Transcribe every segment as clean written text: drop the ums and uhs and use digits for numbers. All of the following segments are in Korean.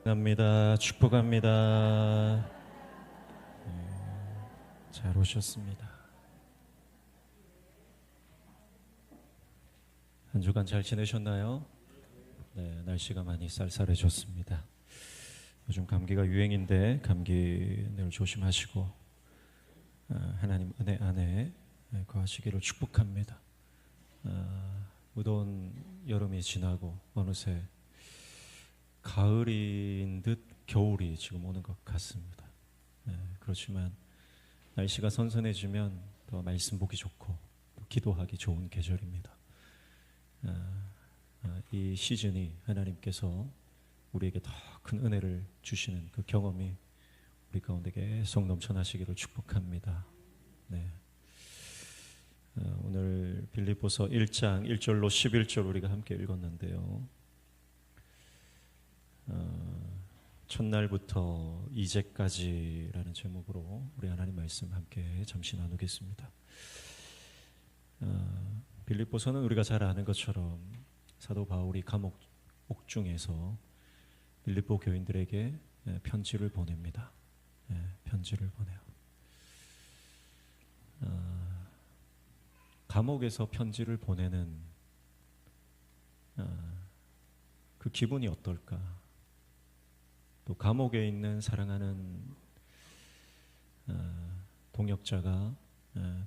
합니다. 축복합니다. 잘 오셨습니다. 한 주간 잘 지내셨나요? 네, 날씨가 많이 쌀쌀해졌습니다. 요즘 감기가 유행인데 감기 늘 조심하시고 하나님 은혜 안에 거하시기를 축복합니다. 무더운 여름이 지나고 어느새 가을인 듯 겨울이 지금 오는 것 같습니다. 그렇지만 날씨가 선선해지면 더 말씀 보기 좋고 또 기도하기 좋은 계절입니다. 이 시즌이 하나님께서 우리에게 더 큰 은혜를 주시는 그 경험이 우리 가운데 계속 넘쳐나시기를 축복합니다. 네. 오늘 빌립보서 1장 1절로 11절 우리가 함께 읽었는데요. 첫날부터 이제까지라는 제목으로 우리 하나님 말씀 함께 잠시 나누겠습니다. 빌립보서는 우리가 잘 아는 것처럼 사도 바울이 감옥 옥중에서 빌립보 교인들에게 편지를 보냅니다. 편지를 보내요. 감옥에서 편지를 보내는 그 기분이 어떨까? 또 감옥에 있는 사랑하는 동역자가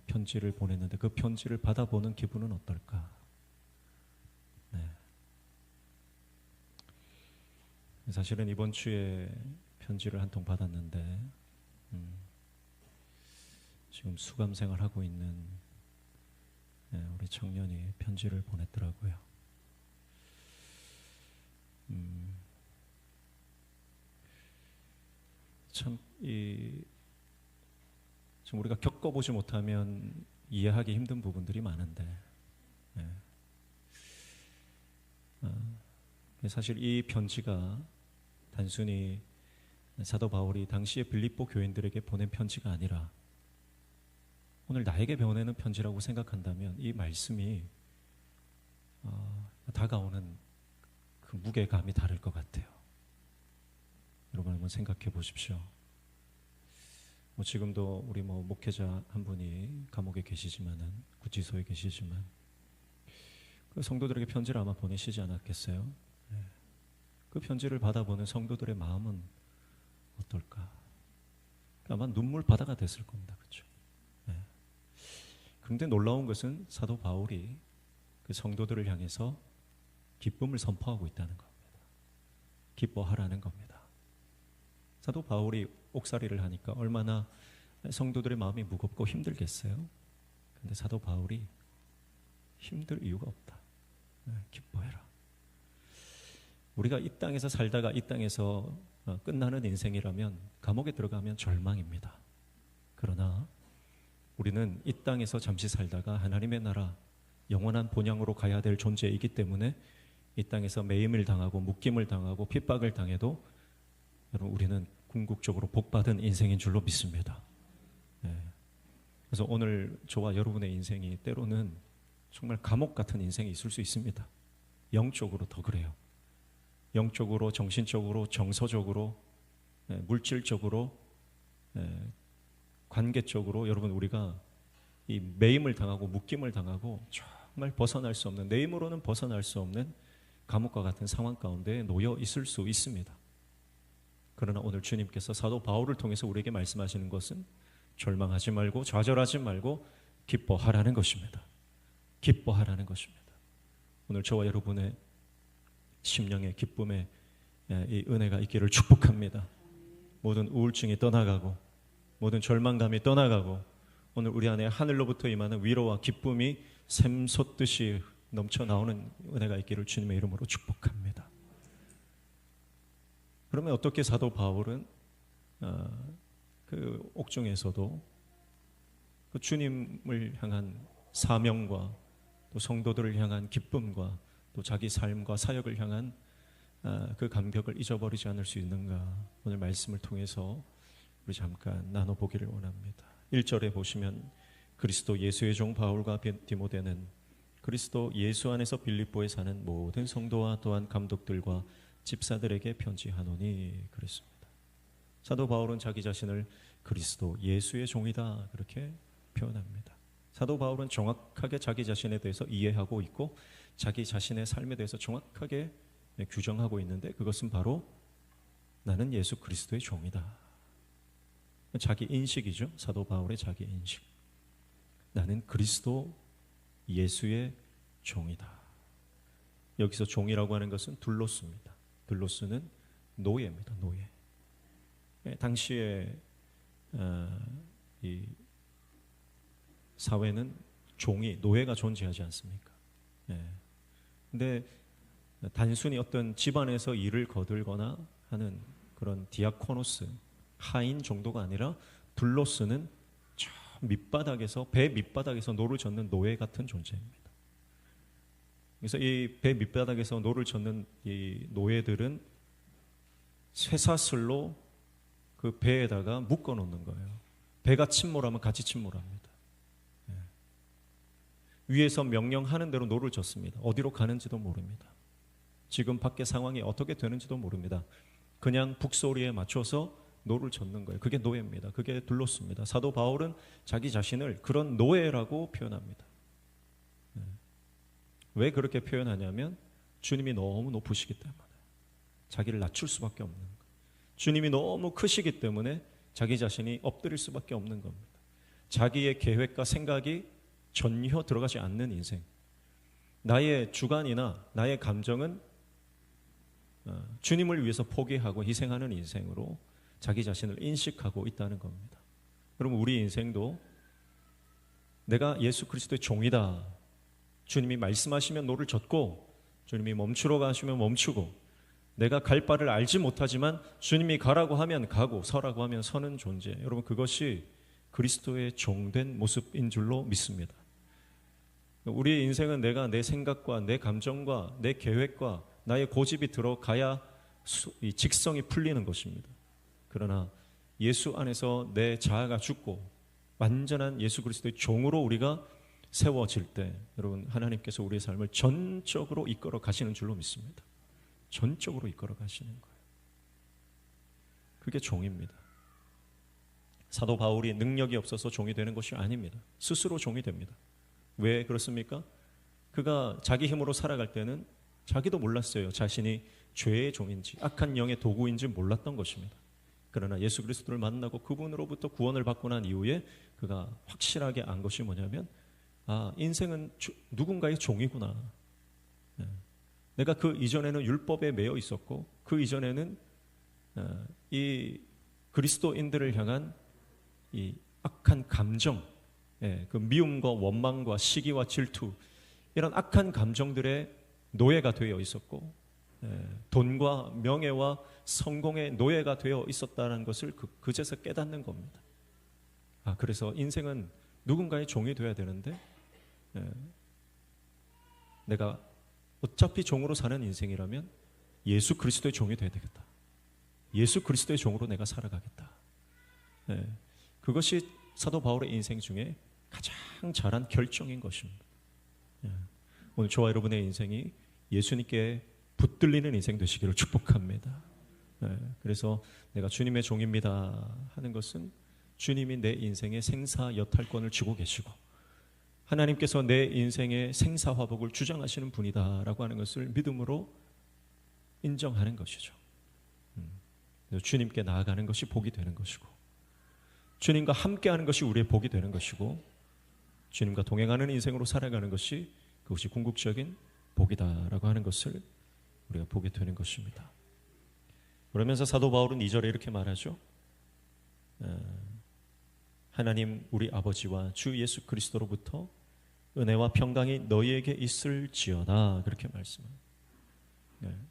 편지를 보냈는데 그 편지를 받아보는 기분은 어떨까? 네. 사실은 이번 주에 편지를 한 통 받았는데 지금 수감 생활하고 있는 우리 청년이 편지를 보냈더라고요. 참 지금 우리가 겪어보지 못하면 이해하기 힘든 부분들이 많은데 사실 이 편지가 단순히 사도 바울이 당시에 빌립보 교인들에게 보낸 편지가 아니라 오늘 나에게 보내는 편지라고 생각한다면 이 말씀이 다가오는 그 무게감이 다를 것 같아요. 여러분 한번 생각해 보십시오. 지금도 우리 목회자 한 분이 감옥에 계시지만은 구치소에 계시지만 그 성도들에게 편지를 아마 보내시지 않았겠어요? 그 편지를 받아보는 성도들의 마음은 어떨까? 아마 눈물 바다가 됐을 겁니다. 그렇죠? 그런데 놀라운 것은 사도 바울이 그 성도들을 향해서 기쁨을 선포하고 있다는 겁니다. 기뻐하라는 겁니다. 사도 바울이 옥살이를 하니까 얼마나 성도들의 마음이 무겁고 힘들겠어요? 그런데 사도 바울이 힘들 이유가 없다. 기뻐해라. 우리가 이 땅에서 살다가 이 땅에서 끝나는 인생이라면 감옥에 들어가면 절망입니다. 그러나 우리는 이 땅에서 잠시 살다가 하나님의 나라 영원한 본향으로 가야 될 존재이기 때문에 이 땅에서 매임을 당하고 묶임을 당하고 핍박을 당해도 여러분 우리는 궁극적으로 복받은 인생인 줄로 믿습니다. 그래서 오늘 저와 여러분의 인생이 때로는 정말 감옥 같은 인생이 있을 수 있습니다. 영적으로 더 그래요. 영적으로, 정신적으로, 정서적으로, 물질적으로, 관계적으로 여러분 우리가 이 매임을 당하고 묶임을 당하고 정말 벗어날 수 없는, 내 힘으로는 벗어날 수 없는 감옥과 같은 상황 가운데 놓여 있을 수 있습니다. 그러나 오늘 주님께서 사도 바울을 통해서 우리에게 말씀하시는 것은 절망하지 말고 좌절하지 말고 기뻐하라는 것입니다. 기뻐하라는 것입니다. 오늘 저와 여러분의 심령의 기쁨에 이 은혜가 있기를 축복합니다. 모든 우울증이 떠나가고 모든 절망감이 떠나가고 오늘 우리 안에 하늘로부터 임하는 위로와 기쁨이 샘솟듯이 넘쳐나오는 은혜가 있기를 주님의 이름으로 축복합니다. 그러면 어떻게 사도 바울은 그 옥중에서도 그 주님을 향한 사명과 또 성도들을 향한 기쁨과 또 자기 삶과 사역을 향한 그 감격을 잊어버리지 않을 수 있는가? 오늘 말씀을 통해서 우리 잠깐 나눠보기를 원합니다. 1절에 보시면 그리스도 예수의 종 바울과 디모데는 그리스도 예수 안에서 빌립보에 사는 모든 성도와 또한 감독들과 집사들에게 편지하노니 그랬습니다. 사도 바울은 자기 자신을 그리스도 예수의 종이다 그렇게 표현합니다. 사도 바울은 정확하게 자기 자신에 대해서 이해하고 있고 자기 자신의 삶에 대해서 정확하게 규정하고 있는데 그것은 바로 나는 예수 그리스도의 종이다. 자기 인식이죠. 사도 바울의 자기 인식. 나는 그리스도 예수의 종이다. 여기서 종이라고 하는 것은 둘로스입니다. 둘로스는 노예입니다. 노예. 당시에 이 사회는 종이, 노예가 존재하지 않습니까? 근데 단순히 어떤 집안에서 일을 거들거나 하는 그런 디아코노스, 하인 정도가 아니라 둘로스는 저 밑바닥에서, 배 밑바닥에서 노를 젓는 노예 같은 존재입니다. 그래서 이 배 밑바닥에서 노를 젓는 이 노예들은 쇠사슬로 그 배에다가 묶어 놓는 거예요. 배가 침몰하면 같이 침몰합니다. 위에서 명령하는 대로 노를 젓습니다. 어디로 가는지도 모릅니다. 지금 밖의 상황이 어떻게 되는지도 모릅니다. 그냥 북소리에 맞춰서 노를 젓는 거예요. 그게 노예입니다. 그게 둘로스입니다. 사도 바울은 자기 자신을 그런 노예라고 표현합니다. 왜 그렇게 표현하냐면 주님이 너무 높으시기 때문에 자기를 낮출 수밖에 없는 거예요. 주님이 너무 크시기 때문에 자기 자신이 엎드릴 수밖에 없는 겁니다. 자기의 계획과 생각이 전혀 들어가지 않는 인생. 나의 주관이나 나의 감정은 주님을 위해서 포기하고 희생하는 인생으로 자기 자신을 인식하고 있다는 겁니다. 여러분, 우리 인생도 내가 예수 그리스도의 종이다. 주님이 말씀하시면 노를 젓고 주님이 멈추라고 하시면 멈추고 내가 갈 바를 알지 못하지만 주님이 가라고 하면 가고 서라고 하면 서는 존재. 여러분, 그것이 그리스도의 종된 모습인 줄로 믿습니다. 우리의 인생은 내가 내 생각과 내 감정과 내 계획과 나의 고집이 들어가야 이 직성이 풀리는 것입니다. 그러나 예수 안에서 내 자아가 죽고 완전한 예수 그리스도의 종으로 우리가 세워질 때 여러분, 하나님께서 우리의 삶을 전적으로 이끌어 가시는 줄로 믿습니다. 전적으로 이끌어 가시는 거예요. 그게 종입니다. 사도 바울이 능력이 없어서 종이 되는 것이 아닙니다. 스스로 종이 됩니다. 왜 그렇습니까? 그가 자기 힘으로 살아갈 때는 자기도 몰랐어요. 자신이 죄의 종인지 악한 영의 도구인지 몰랐던 것입니다. 그러나 예수 그리스도를 만나고 그분으로부터 구원을 받고 난 이후에 그가 확실하게 안 것이 뭐냐면 인생은 누군가의 종이구나. 내가 그 이전에는 율법에 매여 있었고 그 이전에는 이 그리스도인들을 향한 이 악한 감정, 그 미움과 원망과 시기와 질투 이런 악한 감정들의 노예가 되어 있었고 돈과 명예와 성공의 노예가 되어 있었다는 것을 그제서 깨닫는 겁니다. 그래서 인생은 누군가의 종이 되어야 되는데 내가 어차피 종으로 사는 인생이라면 예수 그리스도의 종이 되어야 되겠다. 예수 그리스도의 종으로 내가 살아가겠다. 그것이 사도 바울의 인생 중에 가장 잘한 결정인 것입니다. 오늘 저와 여러분의 인생이 예수님께 붙들리는 인생 되시기를 축복합니다. 그래서 내가 주님의 종입니다 하는 것은 주님이 내 인생의 생사 여탈권을 쥐고 계시고 하나님께서 내 인생의 생사화복을 주장하시는 분이다라고 하는 것을 믿음으로 인정하는 것이죠. 주님께 나아가는 것이 복이 되는 것이고 주님과 함께하는 것이 우리의 복이 되는 것이고 주님과 동행하는 인생으로 살아가는 것이 그것이 궁극적인 복이다라고 하는 것을 우리가 보게 되는 것입니다. 그러면서 사도 바울은 2절에 이렇게 말하죠. 하나님 우리 아버지와 주 예수 그리스도로부터 은혜와 평강이 너희에게 있을지어다 그렇게 말씀합니다.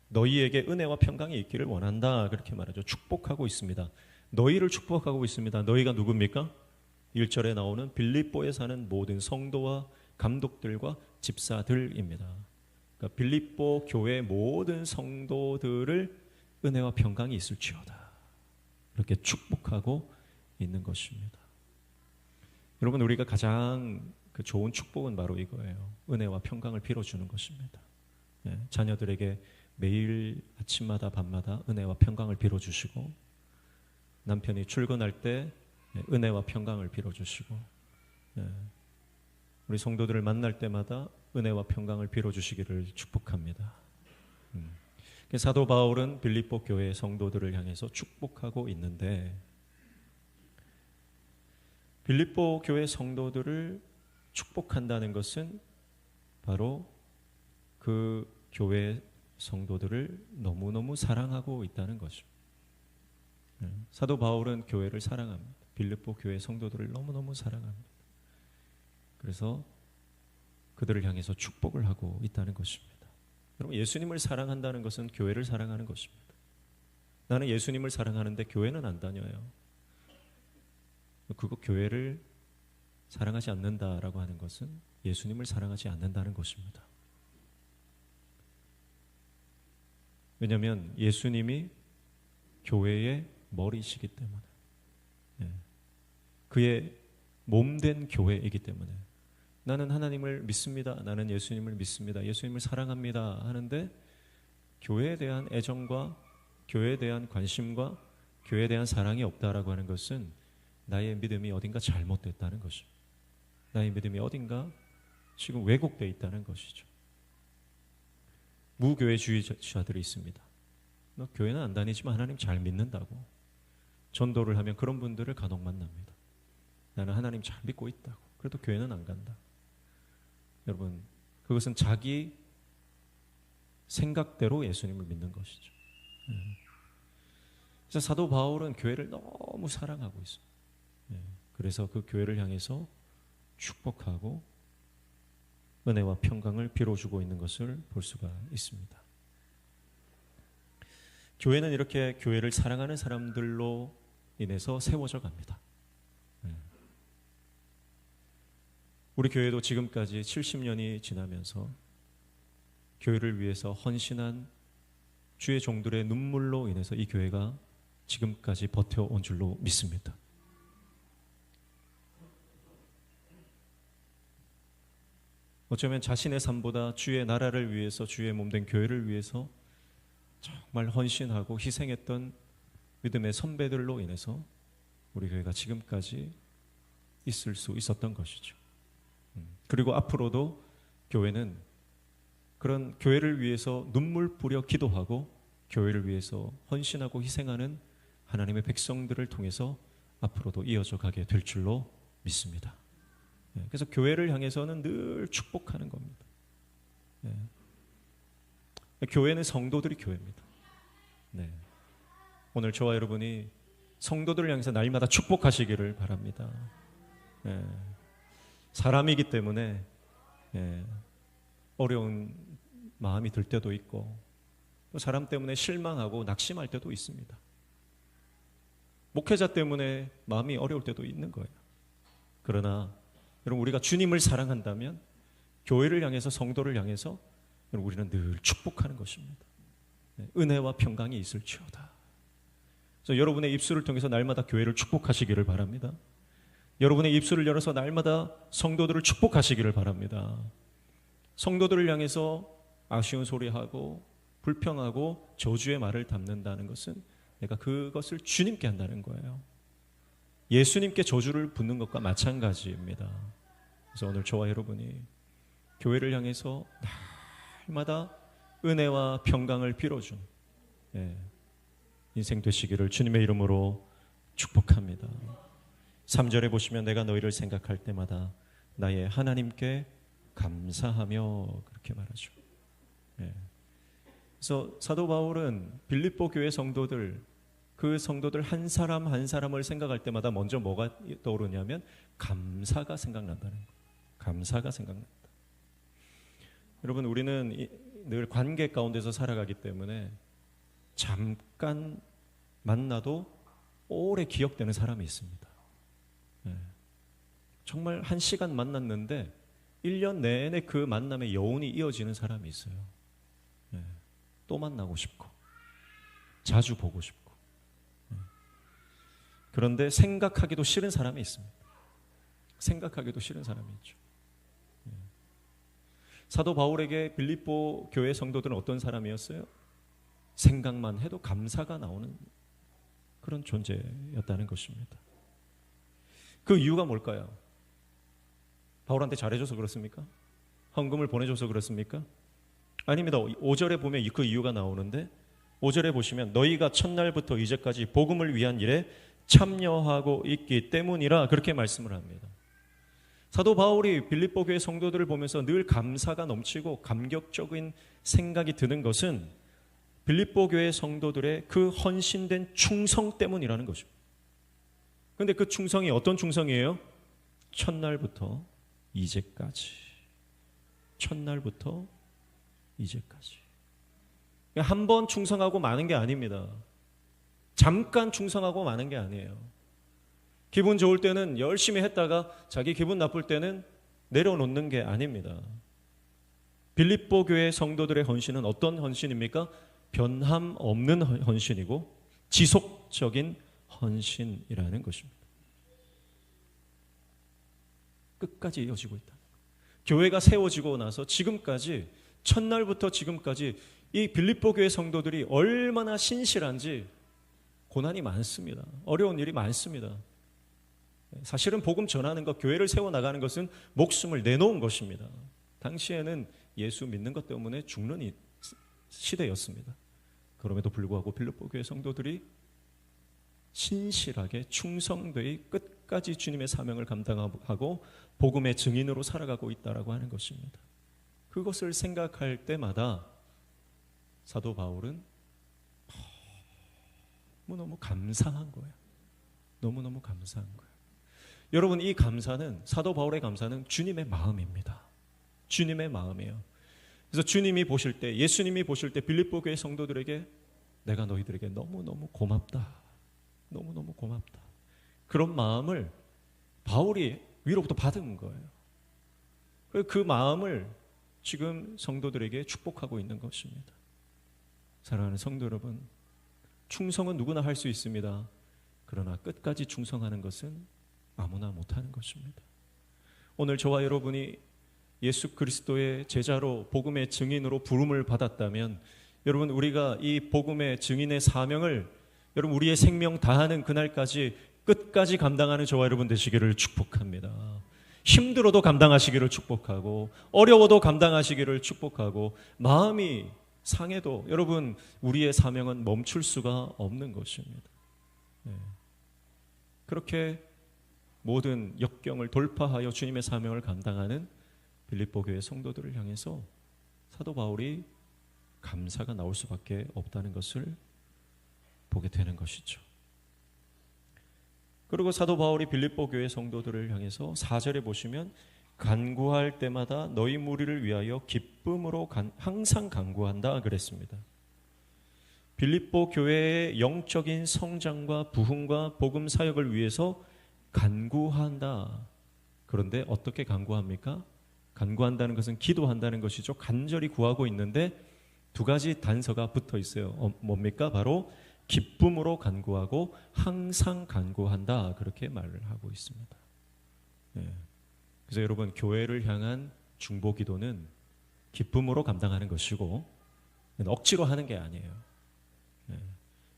너희에게 은혜와 평강이 있기를 원한다 그렇게 말하죠. 축복하고 있습니다. 너희를 축복하고 있습니다. 너희가 누굽니까? 1절에 나오는 빌립보에 사는 모든 성도와 감독들과 집사들입니다. 그러니까 빌립보 교회 모든 성도들을 은혜와 평강이 있을지어다 이렇게 축복하고 있는 것입니다. 여러분, 우리가 가장 좋은 축복은 바로 이거예요. 은혜와 평강을 빌어주는 것입니다. 자녀들에게 매일 아침마다 밤마다 은혜와 평강을 빌어주시고, 남편이 출근할 때 은혜와 평강을 빌어주시고, 우리 성도들을 만날 때마다 은혜와 평강을 빌어주시기를 축복합니다. 사도 바울은 빌립보 교회 성도들을 향해서 축복하고 있는데, 빌립보 교회 성도들을 축복한다는 것은 바로 그 교회 성도들을 너무너무 사랑하고 있다는 것입니다. 사도 바울은 교회를 사랑합니다. 빌립보 교회 성도들을 너무너무 사랑합니다. 그래서 그들을 향해서 축복을 하고 있다는 것입니다. 여러분, 예수님을 사랑한다는 것은 교회를 사랑하는 것입니다. 나는 예수님을 사랑하는데 교회는 안 다녀요. 그거 교회를 사랑하지 않는다라고 하는 것은 예수님을 사랑하지 않는다는 것입니다. 왜냐하면 예수님이 교회의 머리이시기 때문에, 그의 몸된 교회이기 때문에, 나는 하나님을 믿습니다, 나는 예수님을 믿습니다, 예수님을 사랑합니다 하는데 교회에 대한 애정과 교회에 대한 관심과 교회에 대한 사랑이 없다라고 하는 것은 나의 믿음이 어딘가 잘못됐다는 것입니다. 나의 믿음이 어딘가 지금 왜곡되어 있다는 것이죠. 무교회주의자들이 있습니다. 너 교회는 안 다니지만 하나님 잘 믿는다고 전도를 하면 그런 분들을 간혹 만납니다. 나는 하나님 잘 믿고 있다고, 그래도 교회는 안 간다. 여러분, 그것은 자기 생각대로 예수님을 믿는 것이죠. 그래서 사도 바울은 교회를 너무 사랑하고 있어요. 그래서 그 교회를 향해서 축복하고 은혜와 평강을 빌어주고 있는 것을 볼 수가 있습니다. 교회는 이렇게 교회를 사랑하는 사람들로 인해서 세워져 갑니다. 우리 교회도 지금까지 70년이 지나면서 교회를 위해서 헌신한 주의 종들의 눈물로 인해서 이 교회가 지금까지 버텨온 줄로 믿습니다. 어쩌면 자신의 삶보다 주의 나라를 위해서, 주의 몸된 교회를 위해서 정말 헌신하고 희생했던 믿음의 선배들로 인해서 우리 교회가 지금까지 있을 수 있었던 것이죠. 그리고 앞으로도 교회는 그런 교회를 위해서 눈물 뿌려 기도하고 교회를 위해서 헌신하고 희생하는 하나님의 백성들을 통해서 앞으로도 이어져 가게 될 줄로 믿습니다. 그래서 교회를 향해서는 늘 축복하는 겁니다. 교회는 성도들이 교회입니다. 오늘 저와 여러분이 성도들을 향해서 날마다 축복하시기를 바랍니다. 사람이기 때문에 어려운 마음이 들 때도 있고, 또 사람 때문에 실망하고 낙심할 때도 있습니다. 목회자 때문에 마음이 어려울 때도 있는 거예요. 그러나 여러분, 우리가 주님을 사랑한다면 교회를 향해서, 성도를 향해서 우리는 늘 축복하는 것입니다. 은혜와 평강이 있을지어다. 그래서 여러분의 입술을 통해서 날마다 교회를 축복하시기를 바랍니다. 여러분의 입술을 열어서 날마다 성도들을 축복하시기를 바랍니다. 성도들을 향해서 아쉬운 소리하고 불평하고 저주의 말을 담는다는 것은 내가 그것을 주님께 한다는 거예요. 예수님께 저주를 붓는 것과 마찬가지입니다. 그래서 오늘 저와 여러분이 교회를 향해서 날마다 은혜와 평강을 빌어준 인생 되시기를 주님의 이름으로 축복합니다. 3절에 보시면 내가 너희를 생각할 때마다 나의 하나님께 감사하며 그렇게 말하죠. 그래서 사도 바울은 빌립보 교회 성도들, 그 성도들 한 사람 한 사람을 생각할 때마다 먼저 뭐가 떠오르냐면 감사가 생각난다는 거예요. 감사가 생각난다. 여러분, 우리는 늘 관계 가운데서 살아가기 때문에 잠깐 만나도 오래 기억되는 사람이 있습니다. 정말 한 시간 만났는데 1년 내내 그 만남의 여운이 이어지는 사람이 있어요. 또 만나고 싶고 자주 보고 싶고. 그런데 생각하기도 싫은 사람이 있습니다. 생각하기도 싫은 사람이 있죠. 사도 바울에게 빌립보 교회 성도들은 어떤 사람이었어요? 생각만 해도 감사가 나오는 그런 존재였다는 것입니다. 그 이유가 뭘까요? 바울한테 잘해줘서 그렇습니까? 헌금을 보내줘서 그렇습니까? 아닙니다. 5절에 보면 그 이유가 나오는데 5절에 보시면 너희가 첫날부터 이제까지 복음을 위한 일에 참여하고 있기 때문이라 그렇게 말씀을 합니다. 사도 바울이 빌립보 교회 성도들을 보면서 늘 감사가 넘치고 감격적인 생각이 드는 것은 빌립보 교회 성도들의 그 헌신된 충성 때문이라는 것입니다. 그런데 그 충성이 어떤 충성이에요? 첫날부터 이제까지. 첫날부터 이제까지. 한 번 충성하고 마는 게 아닙니다. 잠깐 충성하고 마는 게 아니에요. 기분 좋을 때는 열심히 했다가 자기 기분 나쁠 때는 내려놓는 게 아닙니다. 빌립보 교회 성도들의 헌신은 어떤 헌신입니까? 변함 없는 헌신이고 지속적인 헌신이라는 것입니다. 끝까지 이어지고 있다. 교회가 세워지고 나서 지금까지, 첫날부터 지금까지 이 빌립보 교회 성도들이 얼마나 신실한지 고난이 많습니다. 어려운 일이 많습니다. 사실은 복음 전하는 것, 교회를 세워나가는 것은 목숨을 내놓은 것입니다. 당시에는 예수 믿는 것 때문에 죽는 시대였습니다. 그럼에도 불구하고 빌립보 교회 성도들이 신실하게 충성되이 끝까지 주님의 사명을 감당하고 복음의 증인으로 살아가고 있다라고 하는 것입니다. 그것을 생각할 때마다 사도 바울은 너무너무 감사한 거예요. 너무너무 감사한 거예요. 여러분, 이 감사는, 사도 바울의 감사는 주님의 마음입니다. 주님의 마음이에요. 그래서 주님이 보실 때, 예수님이 보실 때 빌립보 교회 성도들에게 내가 너희들에게 너무너무 고맙다. 너무너무 고맙다. 그런 마음을 바울이 위로부터 받은 거예요. 그 마음을 지금 성도들에게 축복하고 있는 것입니다. 사랑하는 성도 여러분, 충성은 누구나 할 수 있습니다. 그러나 끝까지 충성하는 것은 아무나 못하는 것입니다. 오늘 저와 여러분이 예수 그리스도의 제자로 복음의 증인으로 부름을 받았다면, 여러분, 우리가 이 복음의 증인의 사명을 여러분 우리의 생명 다하는 그날까지 끝까지 감당하는 저와 여러분 되시기를 축복합니다. 힘들어도 감당하시기를 축복하고, 어려워도 감당하시기를 축복하고, 마음이 상해도 여러분 우리의 사명은 멈출 수가 없는 것입니다. 그렇게 모든 역경을 돌파하여 주님의 사명을 감당하는 빌립보 교회 성도들을 향해서 사도 바울이 감사가 나올 수밖에 없다는 것을 보게 되는 것이죠. 그리고 사도 바울이 빌립보 교회 성도들을 향해서 4절에 보시면 간구할 때마다 너희 무리를 위하여 기쁨으로 항상 간구한다 그랬습니다. 빌립보 교회의 영적인 성장과 부흥과 복음 사역을 위해서 간구한다. 그런데 어떻게 간구합니까? 간구한다는 것은 기도한다는 것이죠. 간절히 구하고 있는데 두 가지 단서가 붙어 있어요. 뭡니까? 바로 기쁨으로 간구하고 항상 간구한다. 그렇게 말을 하고 있습니다. 그래서 여러분, 교회를 향한 중보 기도는 기쁨으로 감당하는 것이고 억지로 하는 게 아니에요.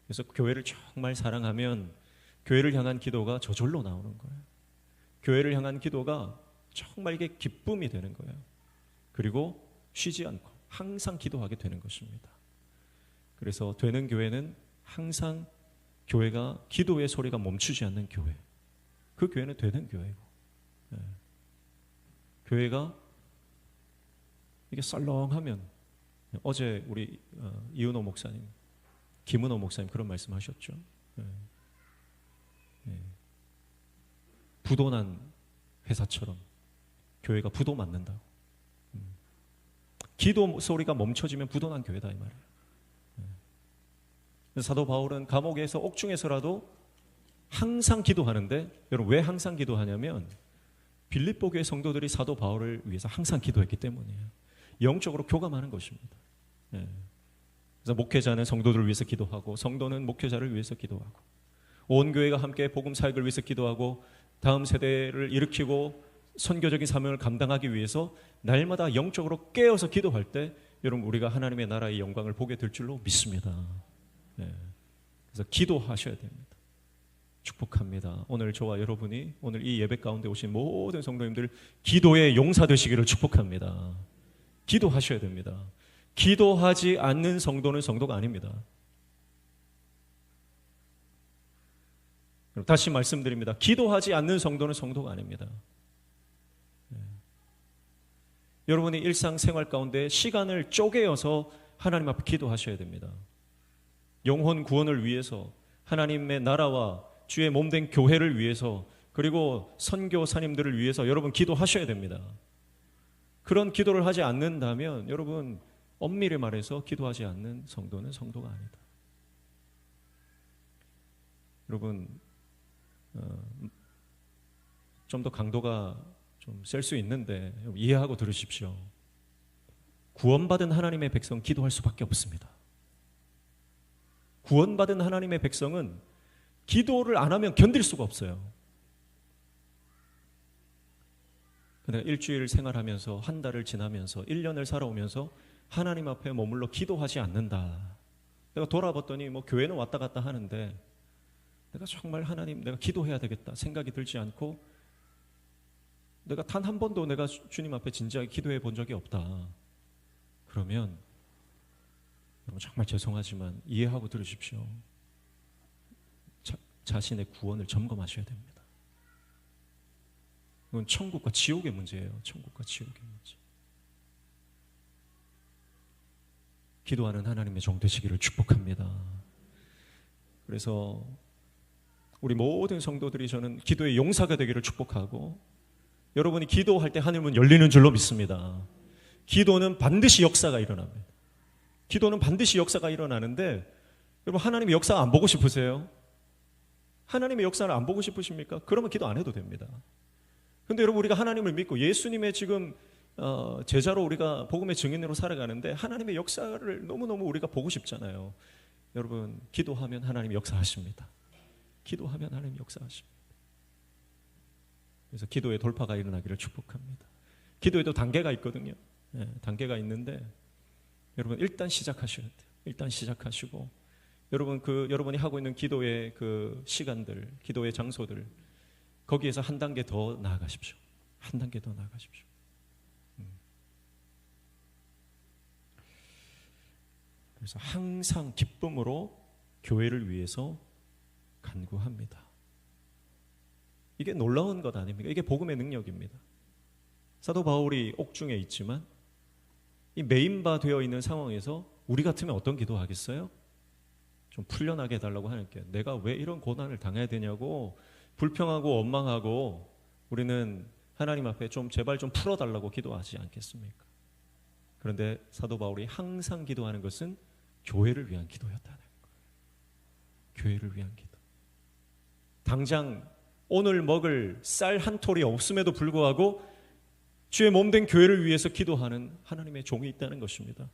그래서 교회를 정말 사랑하면 교회를 향한 기도가 저절로 나오는 거예요. 교회를 향한 기도가 정말 이게 기쁨이 되는 거예요. 그리고 쉬지 않고 항상 기도하게 되는 것입니다. 그래서 되는 교회는 항상 교회가 기도의 소리가 멈추지 않는 교회, 그 교회는 되는 교회고, 교회가 이게 썰렁하면, 어제 우리 이은호 목사님, 김은호 목사님 그런 말씀하셨죠. 부도난 회사처럼 교회가 부도 맞는다고. 기도 소리가 멈춰지면 부도난 교회다 이 말이에요. 사도 바울은 감옥에서 옥중에서라도 항상 기도하는데, 여러분 왜 항상 기도하냐면 빌립보 교회 성도들이 사도 바울을 위해서 항상 기도했기 때문이에요. 영적으로 교감하는 것입니다. 그래서 목회자는 성도들을 위해서 기도하고, 성도는 목회자를 위해서 기도하고, 온 교회가 함께 복음 사역을 위해서 기도하고, 다음 세대를 일으키고 선교적인 사명을 감당하기 위해서 날마다 영적으로 깨어서 기도할 때 여러분 우리가 하나님의 나라의 영광을 보게 될 줄로 믿습니다. 네. 그래서 기도하셔야 됩니다. 축복합니다. 오늘 저와 여러분이 오늘 이 예배 가운데 오신 모든 성도님들 기도의 용사 되시기를 축복합니다. 기도하셔야 됩니다. 기도하지 않는 성도는 성도가 아닙니다. 다시 말씀드립니다. 기도하지 않는 성도는 성도가 아닙니다. 네. 여러분이 일상생활 가운데 시간을 쪼개어서 하나님 앞에 기도하셔야 됩니다. 영혼 구원을 위해서, 하나님의 나라와 주의 몸된 교회를 위해서, 그리고 선교사님들을 위해서 여러분 기도하셔야 됩니다. 그런 기도를 하지 않는다면 여러분 엄밀히 말해서 기도하지 않는 성도는 성도가 아니다. 여러분 좀 더 강도가 좀 셀 수 있는데 이해하고 들으십시오. 구원받은 하나님의 백성 기도할 수밖에 없습니다. 구원받은 하나님의 백성은 기도를 안 하면 견딜 수가 없어요. 내가 일주일 생활하면서 한 달을 지나면서 1년을 살아오면서 하나님 앞에 머물러 기도하지 않는다. 내가 돌아봤더니 뭐 교회는 왔다 갔다 하는데 내가 정말 하나님 내가 기도해야 되겠다 생각이 들지 않고 내가 단 한 번도 내가 주님 앞에 진지하게 기도해 본 적이 없다. 그러면 여러분 정말 죄송하지만 이해하고 들으십시오. 자신의 구원을 점검하셔야 됩니다. 이건 천국과 지옥의 문제예요. 천국과 지옥의 문제. 기도하는 하나님의 종 되시기를 축복합니다. 그래서 우리 모든 성도들이 저는 기도의 용사가 되기를 축복하고 여러분이 기도할 때 하늘문 열리는 줄로 믿습니다. 기도는 반드시 역사가 일어납니다. 기도는 반드시 역사가 일어나는데 여러분 하나님의 역사 안 보고 싶으세요? 하나님의 역사를 안 보고 싶으십니까? 그러면 기도 안 해도 됩니다. 근데 여러분 우리가 하나님을 믿고 예수님의 지금 제자로 우리가 복음의 증인으로 살아가는데 하나님의 역사를 너무너무 우리가 보고 싶잖아요. 여러분 기도하면 하나님이 역사하십니다. 기도하면 하나님이 역사하십니다. 그래서 기도의 돌파가 일어나기를 축복합니다. 기도에도 단계가 있거든요. 네, 단계가 있는데 여러분 일단 시작하셔야 돼요. 일단 시작하시고 여러분이 하고 있는 기도의 그 시간들, 기도의 장소들 거기에서 한 단계 더 나아가십시오. 한 단계 더 나아가십시오. 그래서 항상 기쁨으로 교회를 위해서 간구합니다. 이게 놀라운 것 아닙니까? 이게 복음의 능력입니다. 사도 바울이 옥중에 있지만 이 메인바 되어 있는 상황에서 우리 같으면 어떤 기도하겠어요? 좀 풀려나게 해달라고 하니까 내가 왜 이런 고난을 당해야 되냐고 불평하고 원망하고 우리는 하나님 앞에 좀 제발 좀 풀어달라고 기도하지 않겠습니까? 그런데 사도 바울이 항상 기도하는 것은 교회를 위한 기도였다는 거예요. 교회를 위한 기도. 당장 오늘 먹을 쌀 한 톨이 없음에도 불구하고 주의 몸된 교회를 위해서 기도하는 하나님의 종이 있다는 것입니다.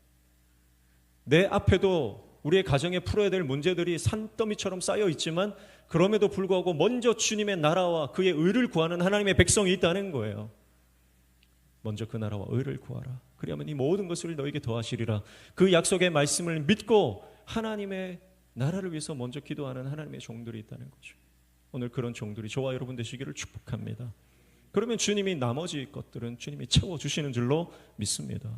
내 앞에도 우리의 가정에 풀어야 될 문제들이 산더미처럼 쌓여 있지만 그럼에도 불구하고 먼저 주님의 나라와 그의 의를 구하는 하나님의 백성이 있다는 거예요. 먼저 그 나라와 의를 구하라. 그리하면 이 모든 것을 너에게 더하시리라. 그 약속의 말씀을 믿고 하나님의 나라를 위해서 먼저 기도하는 하나님의 종들이 있다는 거죠. 오늘 그런 종들이 저와 여러분 되시기를 축복합니다. 그러면 주님이 나머지 것들은 주님이 채워주시는 줄로 믿습니다.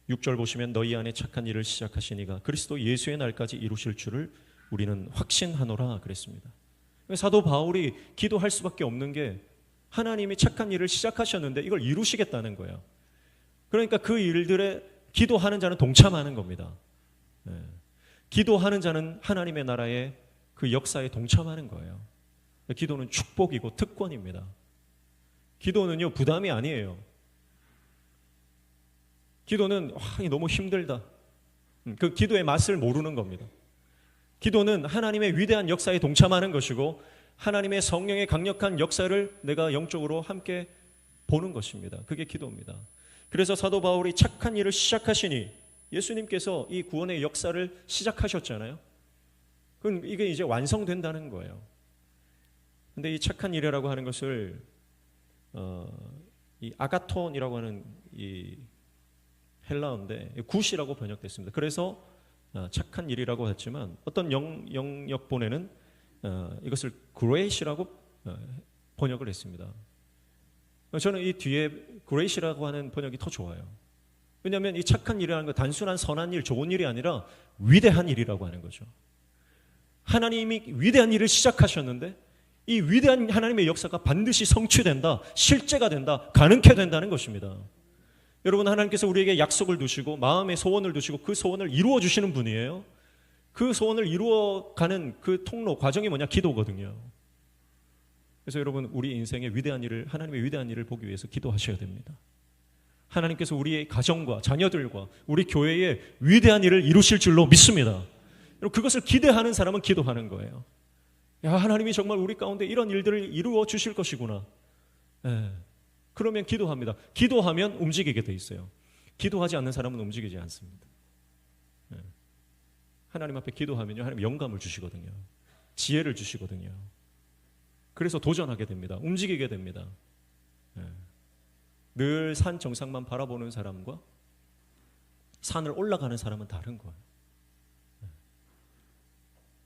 6절 보시면 너희 안에 착한 일을 시작하시니가 그리스도 예수의 날까지 이루실 줄을 우리는 확신하노라 그랬습니다. 사도 바울이 기도할 수밖에 없는 게 하나님이 착한 일을 시작하셨는데 이걸 이루시겠다는 거예요. 그러니까 그 일들에 기도하는 자는 동참하는 겁니다. 기도하는 자는 하나님의 나라의 그 역사에 동참하는 거예요. 기도는 축복이고 특권입니다. 기도는요 부담이 아니에요. 기도는 너무 힘들다. 그 기도의 맛을 모르는 겁니다. 기도는 하나님의 위대한 역사에 동참하는 것이고 하나님의 성령의 강력한 역사를 내가 영적으로 함께 보는 것입니다. 그게 기도입니다. 그래서 사도 바울이 착한 일을 시작하시니 예수님께서 이 구원의 역사를 시작하셨잖아요. 그럼 이게 이제 완성된다는 거예요. 근데 이 착한 일이라고 하는 것을 이 아가톤이라고 하는 이 헬라어인데 굿이라고 번역됐습니다. 그래서 착한 일이라고 했지만 어떤 영역본에는 이것을 great이라고 번역을 했습니다. 저는 이 뒤에 great이라고 하는 번역이 더 좋아요. 왜냐하면 이 착한 일이라는 건 단순한 선한 일, 좋은 일이 아니라 위대한 일이라고 하는 거죠. 하나님이 위대한 일을 시작하셨는데 이 위대한 하나님의 역사가 반드시 성취된다, 실제가 된다, 가능케 된다는 것입니다. 여러분, 하나님께서 우리에게 약속을 두시고 마음의 소원을 두시고 그 소원을 이루어 주시는 분이에요. 그 소원을 이루어가는 그 통로, 과정이 뭐냐? 기도거든요. 그래서 여러분, 우리 인생의 위대한 일을, 하나님의 위대한 일을 보기 위해서 기도하셔야 됩니다. 하나님께서 우리의 가정과 자녀들과 우리 교회에 위대한 일을 이루실 줄로 믿습니다. 그것을 기대하는 사람은 기도하는 거예요. 야, 하나님이 정말 우리 가운데 이런 일들을 이루어 주실 것이구나. 그러면 기도합니다. 기도하면 움직이게 돼 있어요. 기도하지 않는 사람은 움직이지 않습니다. 하나님 앞에 기도하면요, 하나님 영감을 주시거든요. 지혜를 주시거든요. 그래서 도전하게 됩니다. 움직이게 됩니다. 늘 산 정상만 바라보는 사람과 산을 올라가는 사람은 다른 거예요.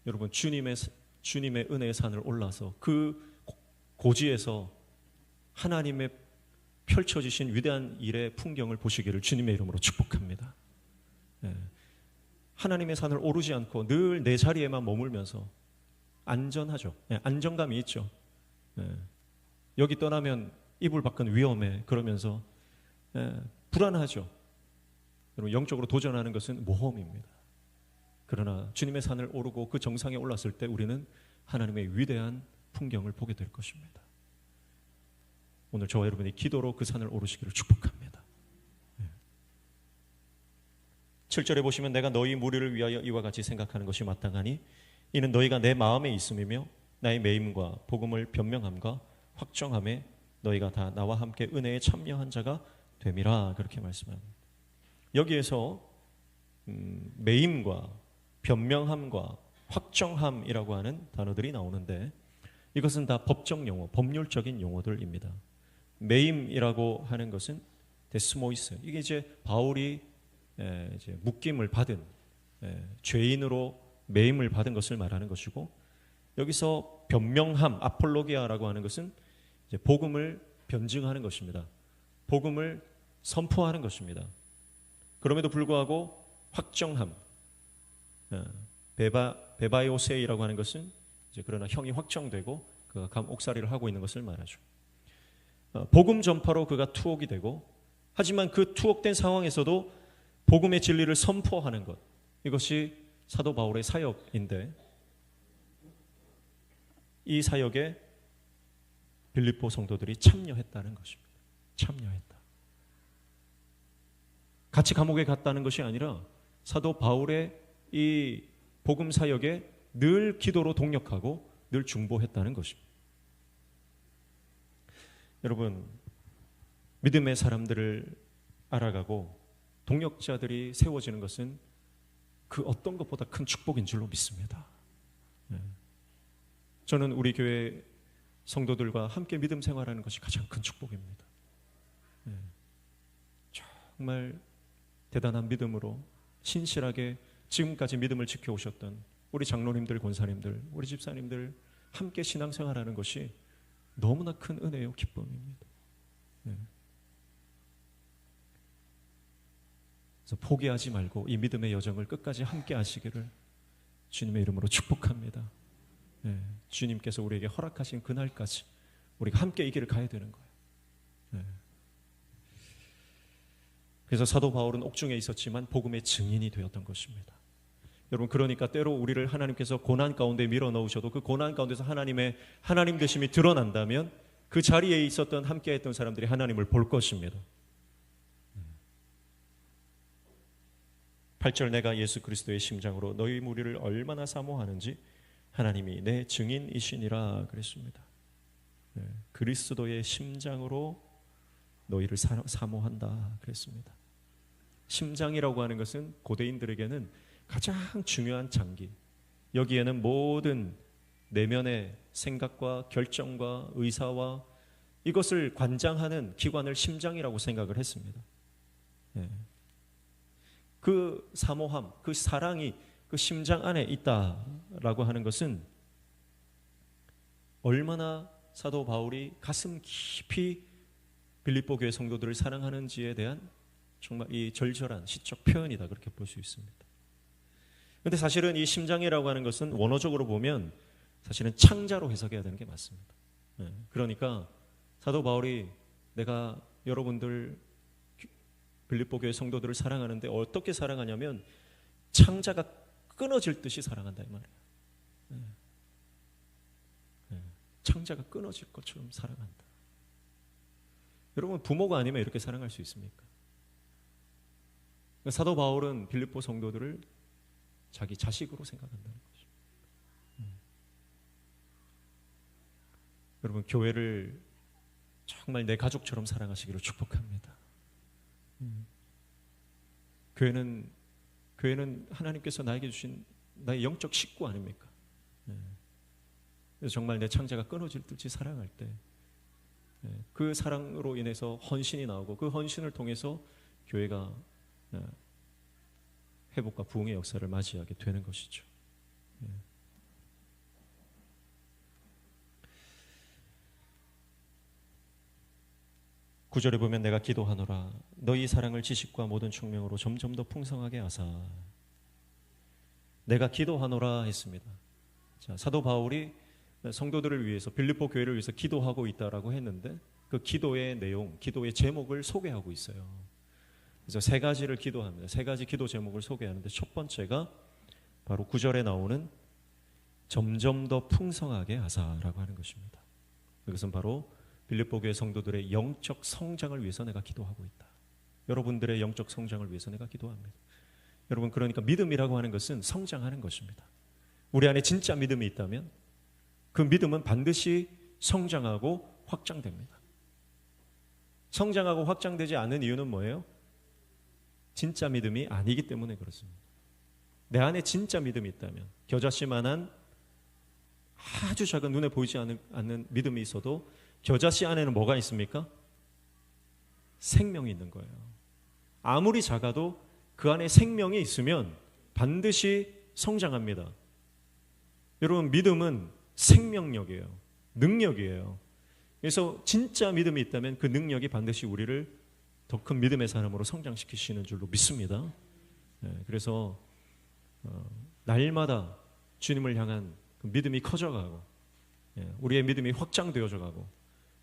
여러분, 주님의 은혜의 산을 올라서 그 고지에서 하나님의 펼쳐지신 위대한 일의 풍경을 보시기를 주님의 이름으로 축복합니다. 하나님의 산을 오르지 않고 늘 내 자리에만 머물면서 안전하죠. 안정감이 있죠. 여기 떠나면 이불 밖은 위험해. 그러면서 불안하죠. 여러분, 영적으로 도전하는 것은 모험입니다. 그러나 주님의 산을 오르고 그 정상에 올랐을 때 우리는 하나님의 위대한 풍경을 보게 될 것입니다. 오늘 저와 여러분이 기도로 그 산을 오르시기를 축복합니다. 7절에 보시면 내가 너희 무리를 위하여 이와 같이 생각하는 것이 마땅하니 이는 너희가 내 마음에 있음이며 나의 매임과 복음을 변명함과 확정함에 너희가 다 나와 함께 은혜에 참여한 자가 됨이라. 그렇게 말씀합니다. 여기에서 매임과 변명함과 확정함이라고 하는 단어들이 나오는데 이것은 다 법적 용어, 법률적인 용어들입니다. 매임이라고 하는 것은 데스모이스, 이게 이제 바울이 이제 묶임을 받은 죄인으로 매임을 받은 것을 말하는 것이고, 여기서 변명함, 아폴로기아라고 하는 것은 이제 복음을 변증하는 것입니다. 복음을 선포하는 것입니다. 그럼에도 불구하고 확정함, 베바이오세이라고 하는 것은 이제 그러나 형이 확정되고 그가 감옥살이를 하고 있는 것을 말하죠. 복음 전파로 그가 투옥이 되고, 하지만 그 투옥된 상황에서도 복음의 진리를 선포하는 것, 이것이 사도 바울의 사역인데 이 사역에 빌립보 성도들이 참여했다는 것입니다. 참여했다. 같이 감옥에 갔다는 것이 아니라 사도 바울의 이 복음 사역에 늘 기도로 동력하고 늘 중보했다는 것입니다. 여러분, 믿음의 사람들을 알아가고 동역자들이 세워지는 것은 그 어떤 것보다 큰 축복인 줄로 믿습니다. 저는 우리 교회 성도들과 함께 믿음 생활하는 것이 가장 큰 축복입니다. 정말 대단한 믿음으로 신실하게 지금까지 믿음을 지켜오셨던 우리 장로님들, 권사님들, 우리 집사님들 함께 신앙생활하는 것이 너무나 큰 은혜요, 기쁨입니다. 그래서 포기하지 말고 이 믿음의 여정을 끝까지 함께 하시기를 주님의 이름으로 축복합니다. 주님께서 우리에게 허락하신 그날까지 우리가 함께 이 길을 가야 되는 거예요. 그래서 사도 바울은 옥중에 있었지만 복음의 증인이 되었던 것입니다. 여러분, 그러니까 때로 우리를 하나님께서 고난 가운데 밀어넣으셔도 그 고난 가운데서 하나님의 하나님 되심이 드러난다면 그 자리에 있었던 함께했던 사람들이 하나님을 볼 것입니다. 8절, 내가 예수 그리스도의 심장으로 너희 무리를 얼마나 사모하는지 하나님이 내 증인이시니라 그랬습니다. 그리스도의 심장으로 너희를 사모한다 그랬습니다. 심장이라고 하는 것은 고대인들에게는 가장 중요한 장기, 여기에는 모든 내면의 생각과 결정과 의사와 이것을 관장하는 기관을 심장이라고 생각을 했습니다. 예. 그 사모함, 그 사랑이 그 심장 안에 있다라고 하는 것은 얼마나 사도 바울이 가슴 깊이 빌립보 교회 성도들을 사랑하는지에 대한 정말 이 절절한 시적 표현이다, 그렇게 볼 수 있습니다. 그런데 사실은 이 심장이라고 하는 것은 원어적으로 보면 사실은 창자로 해석해야 되는 게 맞습니다. 그러니까 사도 바울이 내가 여러분들 빌립보 교회 성도들을 사랑하는데 어떻게 사랑하냐면 창자가 끊어질 듯이 사랑한다, 이 말이에요. 창자가 끊어질 것처럼 사랑한다. 여러분, 부모가 아니면 이렇게 사랑할 수 있습니까? 사도 바울은 빌립보 성도들을 자기 자식으로 생각한다는 거죠. 여러분, 교회를 정말 내 가족처럼 사랑하시기를 축복합니다. 교회는 하나님께서 나에게 주신 나의 영적 식구 아닙니까? 그래서 정말 내 창자가 끊어질 듯이 사랑할 때 그 사랑으로 인해서 헌신이 나오고 그 헌신을 통해서 교회가 회복과 부흥의 역사를 맞이하게 되는 것이죠. 9절에 보면 내가 기도하노라 너희 사랑을 지식과 모든 총명으로 점점 더 풍성하게 하사. 내가 기도하노라 했습니다. 자, 사도 바울이 성도들을 위해서 빌립보 교회를 위해서 기도하고 있다라고 했는데 그 기도의 내용, 기도의 제목을 소개하고 있어요. 그래서 세 가지를 기도합니다. 세 가지 기도 제목을 소개하는데 첫 번째가 바로 9절에 나오는 점점 더 풍성하게 하사라고 하는 것입니다. 이것은 바로 빌립보 교회 성도들의 영적 성장을 위해서 내가 기도하고 있다. 여러분들의 영적 성장을 위해서 내가 기도합니다. 여러분, 그러니까 믿음이라고 하는 것은 성장하는 것입니다. 우리 안에 진짜 믿음이 있다면 그 믿음은 반드시 성장하고 확장됩니다. 성장하고 확장되지 않은 이유는 뭐예요? 진짜 믿음이 아니기 때문에 그렇습니다. 내 안에 진짜 믿음이 있다면 겨자씨만한 아주 작은 눈에 보이지 않는 믿음이 있어도 겨자씨 안에는 뭐가 있습니까? 생명이 있는 거예요. 아무리 작아도 그 안에 생명이 있으면 반드시 성장합니다. 여러분, 믿음은 생명력이에요. 능력이에요. 그래서 진짜 믿음이 있다면 그 능력이 반드시 우리를 더 큰 믿음의 사람으로 성장시키시는 줄로 믿습니다. 그래서 날마다 주님을 향한 그 믿음이 커져가고 우리의 믿음이 확장되어져 가고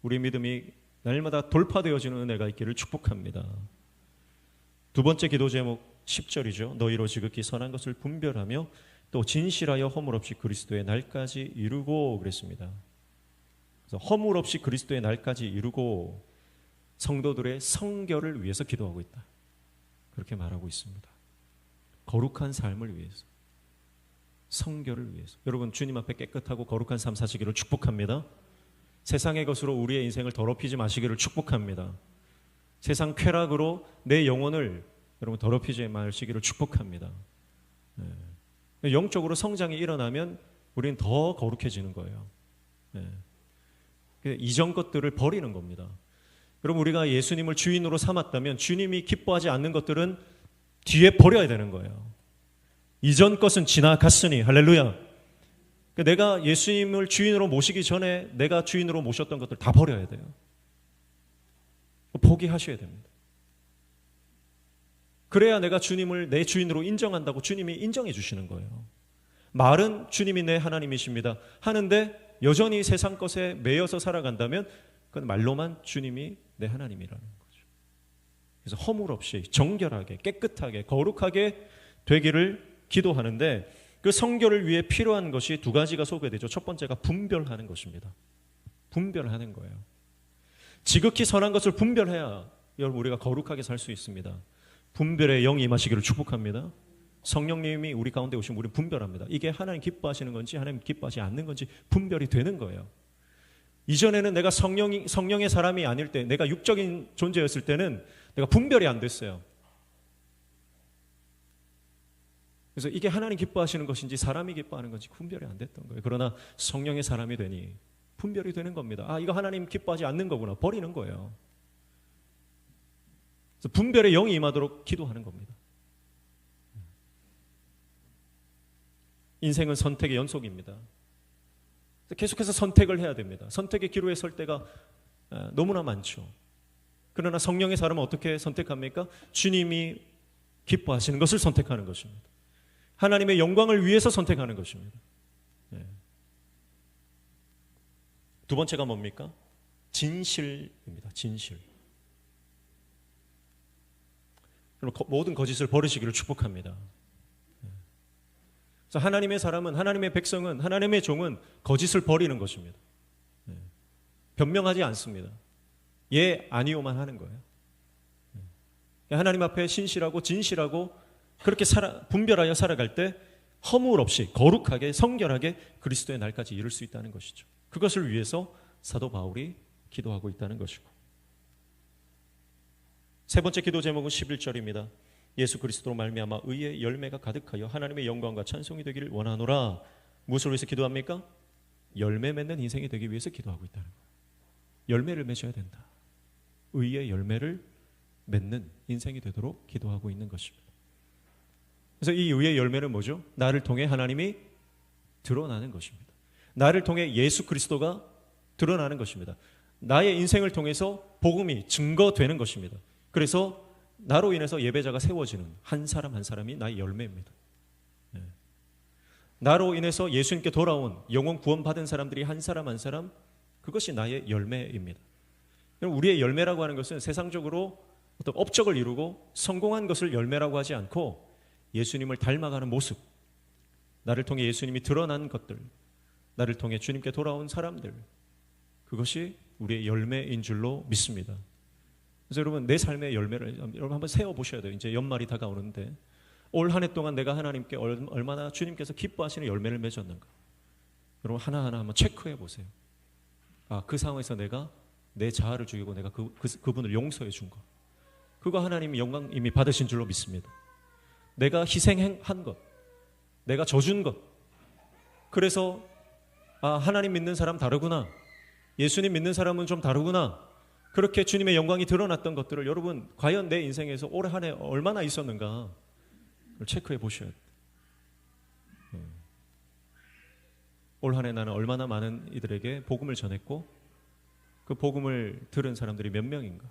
우리의 믿음이 날마다 돌파되어지는 은혜가 있기를 축복합니다. 두 번째 기도 제목 10절이죠. 너희로 지극히 선한 것을 분별하며 또 진실하여 허물 없이 그리스도의 날까지 이루고 그랬습니다. 그래서 허물 없이 그리스도의 날까지 이루고 성도들의 성결을 위해서 기도하고 있다. 그렇게 말하고 있습니다. 거룩한 삶을 위해서, 성결을 위해서. 여러분, 주님 앞에 깨끗하고 거룩한 삶 사시기를 축복합니다. 세상의 것으로 우리의 인생을 더럽히지 마시기를 축복합니다. 세상 쾌락으로 내 영혼을 여러분 더럽히지 마시기를 축복합니다. 영적으로 성장이 일어나면 우리는 더 거룩해지는 거예요. 이전 것들을 버리는 겁니다. 여러분, 우리가 예수님을 주인으로 삼았다면 주님이 기뻐하지 않는 것들은 뒤에 버려야 되는 거예요. 이전 것은 지나갔으니 할렐루야. 내가 예수님을 주인으로 모시기 전에 내가 주인으로 모셨던 것들 다 버려야 돼요. 포기하셔야 됩니다. 그래야 내가 주님을 내 주인으로 인정한다고 주님이 인정해 주시는 거예요. 말은 주님이 내 하나님이십니다 하는데 여전히 세상 것에 매여서 살아간다면 그건 말로만 주님이 내 하나님이라는 거죠. 그래서 허물 없이 정결하게 깨끗하게 거룩하게 되기를 기도하는데 그 성결을 위해 필요한 것이 두 가지가 소개되죠. 첫 번째가 분별하는 것입니다. 분별하는 거예요. 지극히 선한 것을 분별해야 여러분 우리가 거룩하게 살 수 있습니다. 분별의 영이 임하시기를 축복합니다. 성령님이 우리 가운데 오시면 우리 분별합니다. 이게 하나님 기뻐하시는 건지 하나님 기뻐하지 않는 건지 분별이 되는 거예요. 이전에는 내가 성령의 사람이 아닐 때, 내가 육적인 존재였을 때는 내가 분별이 안 됐어요. 그래서 이게 하나님 기뻐하시는 것인지 사람이 기뻐하는 건지 분별이 안 됐던 거예요. 그러나 성령의 사람이 되니 분별이 되는 겁니다. 아, 이거 하나님 기뻐하지 않는 거구나. 버리는 거예요. 그래서 분별의 영이 임하도록 기도하는 겁니다. 인생은 선택의 연속입니다. 계속해서 선택을 해야 됩니다. 선택의 기로에 설 때가 너무나 많죠. 그러나 성령의 사람은 어떻게 선택합니까? 주님이 기뻐하시는 것을 선택하는 것입니다. 하나님의 영광을 위해서 선택하는 것입니다. 두 번째가 뭡니까? 진실입니다. 진실. 모든 거짓을 버리시기를 축복합니다. 그래서 하나님의 사람은, 하나님의 백성은, 하나님의 종은 거짓을 버리는 것입니다. 변명하지 않습니다. 예, 아니오만 하는 거예요. 하나님 앞에 신실하고 진실하고 그렇게 분별하여 살아갈 때 허물 없이 거룩하게 성결하게 그리스도의 날까지 이룰 수 있다는 것이죠. 그것을 위해서 사도 바울이 기도하고 있다는 것이고, 세 번째 기도 제목은 11절입니다. 예수 그리스도로 말미암아 의의 열매가 가득하여 하나님의 영광과 찬송이 되기를 원하노라. 무엇을 위해서 기도합니까? 열매 맺는 인생이 되기 위해서 기도하고 있다는 거예요. 열매를 맺어야 된다. 의의 열매를 맺는 인생이 되도록 기도하고 있는 것입니다. 그래서 이 의의 열매는 뭐죠? 나를 통해 하나님이 드러나는 것입니다. 나를 통해 예수 그리스도가 드러나는 것입니다. 나의 인생을 통해서 복음이 증거되는 것입니다. 그래서 나로 인해서 예배자가 세워지는 한 사람 한 사람이 나의 열매입니다. 나로 인해서 예수님께 돌아온 영혼 구원받은 사람들이 한 사람 한 사람, 그것이 나의 열매입니다. 우리의 열매라고 하는 것은 세상적으로 어떤 업적을 이루고 성공한 것을 열매라고 하지 않고 예수님을 닮아가는 모습, 나를 통해 예수님이 드러난 것들, 나를 통해 주님께 돌아온 사람들, 그것이 우리의 열매인 줄로 믿습니다. 그래서 여러분, 내 삶의 열매를 여러분 한번 세어보셔야 돼요. 이제 연말이 다가오는데 올 한 해 동안 내가 하나님께 얼마나 주님께서 기뻐하시는 열매를 맺었는가, 여러분 하나하나 한번 체크해 보세요. 아, 그 상황에서 내가 내 자아를 죽이고 내가 그분을 용서해 준 것, 그거 하나님이 영광 이미 받으신 줄로 믿습니다. 내가 희생한 것, 내가 져준 것, 그래서 아, 하나님 믿는 사람 다르구나, 예수님 믿는 사람은 좀 다르구나, 그렇게 주님의 영광이 드러났던 것들을 여러분 과연 내 인생에서 올 한 해 얼마나 있었는가 체크해 보셔야 돼요. 올 한 해 나는 얼마나 많은 이들에게 복음을 전했고 그 복음을 들은 사람들이 몇 명인가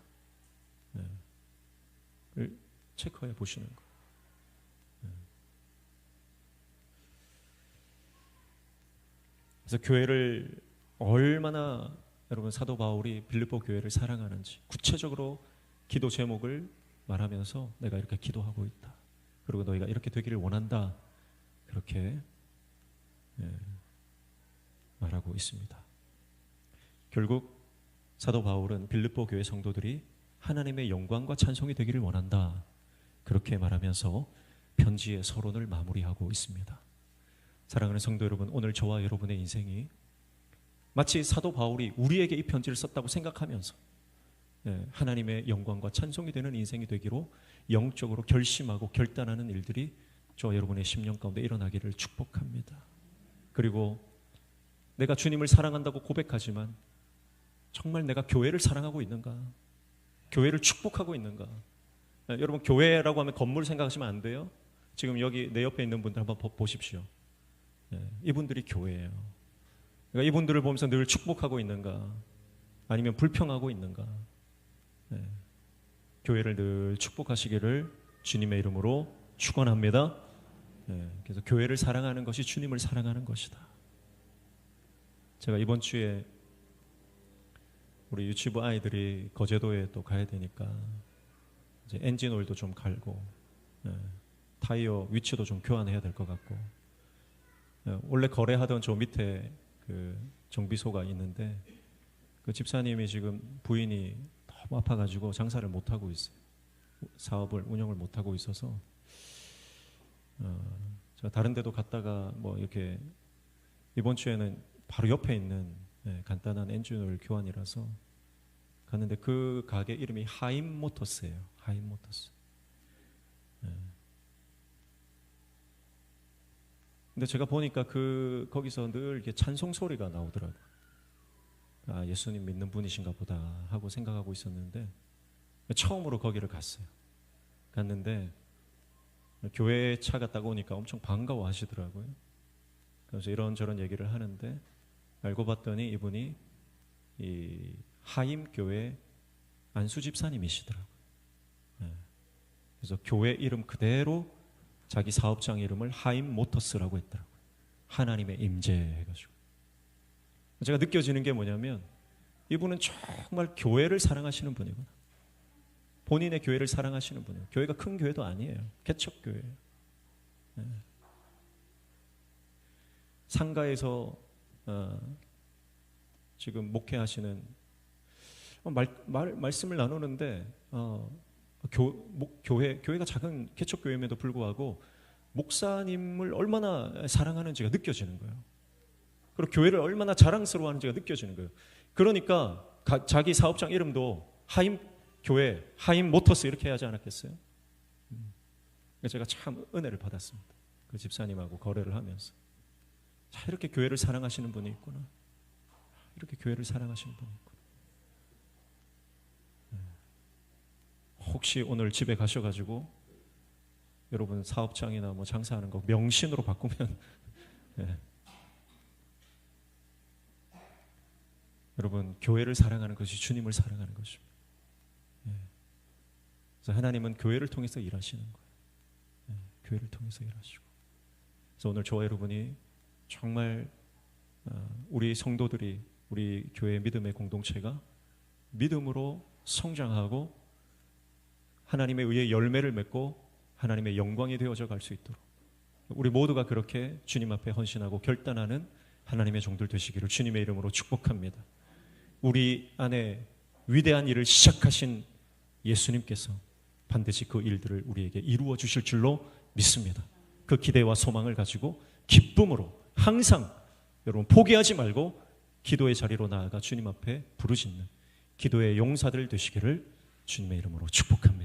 체크해 보시는 거. 그래서 교회를 얼마나 여러분 사도 바울이 빌립보 교회를 사랑하는지 구체적으로 기도 제목을 말하면서 내가 이렇게 기도하고 있다, 그리고 너희가 이렇게 되기를 원한다, 그렇게 말하고 있습니다. 결국 사도 바울은 빌립보 교회 성도들이 하나님의 영광과 찬송이 되기를 원한다, 그렇게 말하면서 편지의 서론을 마무리하고 있습니다. 사랑하는 성도 여러분, 오늘 저와 여러분의 인생이 마치 사도 바울이 우리에게 이 편지를 썼다고 생각하면서 하나님의 영광과 찬송이 되는 인생이 되기로 영적으로 결심하고 결단하는 일들이 저와 여러분의 심령 가운데 일어나기를 축복합니다. 그리고 내가 주님을 사랑한다고 고백하지만 정말 내가 교회를 사랑하고 있는가, 교회를 축복하고 있는가. 여러분, 교회라고 하면 건물 생각하시면 안 돼요. 지금 여기 내 옆에 있는 분들 한번 보십시오. 이분들이 교회예요. 그러니까 이분들을 보면서 늘 축복하고 있는가, 아니면 불평하고 있는가. 교회를 늘 축복하시기를 주님의 이름으로 축원합니다. 그래서 교회를 사랑하는 것이 주님을 사랑하는 것이다. 제가 이번 주에 우리 유치부 아이들이 거제도에 또 가야 되니까 이제 엔진 오일도 좀 갈고 타이어 위치도 좀 교환해야 될 것 같고, 원래 거래하던 저 밑에 그 정비소가 있는데 그 집사님이 지금 부인이 너무 아파가지고 장사를 못 하고 있어요. 사업을 운영을 못 하고 있어서 제가 다른 데도 갔다가 뭐 이렇게 이번 주에는 바로 옆에 있는 간단한 엔진오일 교환이라서 갔는데 그 가게 이름이 하임 모터스예요. 하임 모터스. 근데 제가 보니까 거기서 늘 이렇게 찬송 소리가 나오더라고요. 예수님 믿는 분이신가 보다 하고 생각하고 있었는데 처음으로 거기를 갔는데 교회에 차가 타고 오니까 엄청 반가워 하시더라고요. 그래서 이런저런 얘기를 하는데 알고 봤더니 이분이 이 하임교회 안수 집사님이시더라고요. 그래서 교회 이름 그대로 자기 사업장 이름을 하임 모터스라고 했더라고요. 하나님의 임재 해가지고. 제가 느껴지는 게 뭐냐면 이분은 정말 교회를 사랑하시는 분이구나. 본인의 교회를 사랑하시는 분이에요. 교회가 큰 교회도 아니에요. 개척교회예요. 상가에서 지금 목회하시는 말씀을 나누는데 교회가 작은 개척교회임에도 불구하고 목사님을 얼마나 사랑하는지가 느껴지는 거예요. 그리고 교회를 얼마나 자랑스러워하는지가 느껴지는 거예요. 그러니까 자기 사업장 이름도 하임교회, 하임모터스 이렇게 하지 않았겠어요? 제가 참 은혜를 받았습니다. 그 집사님하고 거래를 하면서 자, 이렇게 교회를 사랑하시는 분이 있구나. 이렇게 교회를 사랑하시는 분이 있구나. 혹시 오늘 집에 가셔가지고 여러분 사업장이나 뭐 장사하는 거 명신으로 바꾸면 여러분 교회를 사랑하는 것이 주님을 사랑하는 것입니다. 그래서 하나님은 교회를 통해서 일하시는 거예요. 교회를 통해서 일하시고. 그래서 오늘 저와 여러분이 정말 우리 성도들이 우리 교회 믿음의 공동체가 믿음으로 성장하고 하나님에 의해 열매를 맺고 하나님의 영광이 되어져 갈 수 있도록 우리 모두가 그렇게 주님 앞에 헌신하고 결단하는 하나님의 종들 되시기를 주님의 이름으로 축복합니다. 우리 안에 위대한 일을 시작하신 예수님께서 반드시 그 일들을 우리에게 이루어 주실 줄로 믿습니다. 그 기대와 소망을 가지고 기쁨으로 항상 여러분 포기하지 말고 기도의 자리로 나아가 주님 앞에 부르짖는 기도의 용사들 되시기를 주님의 이름으로 축복합니다.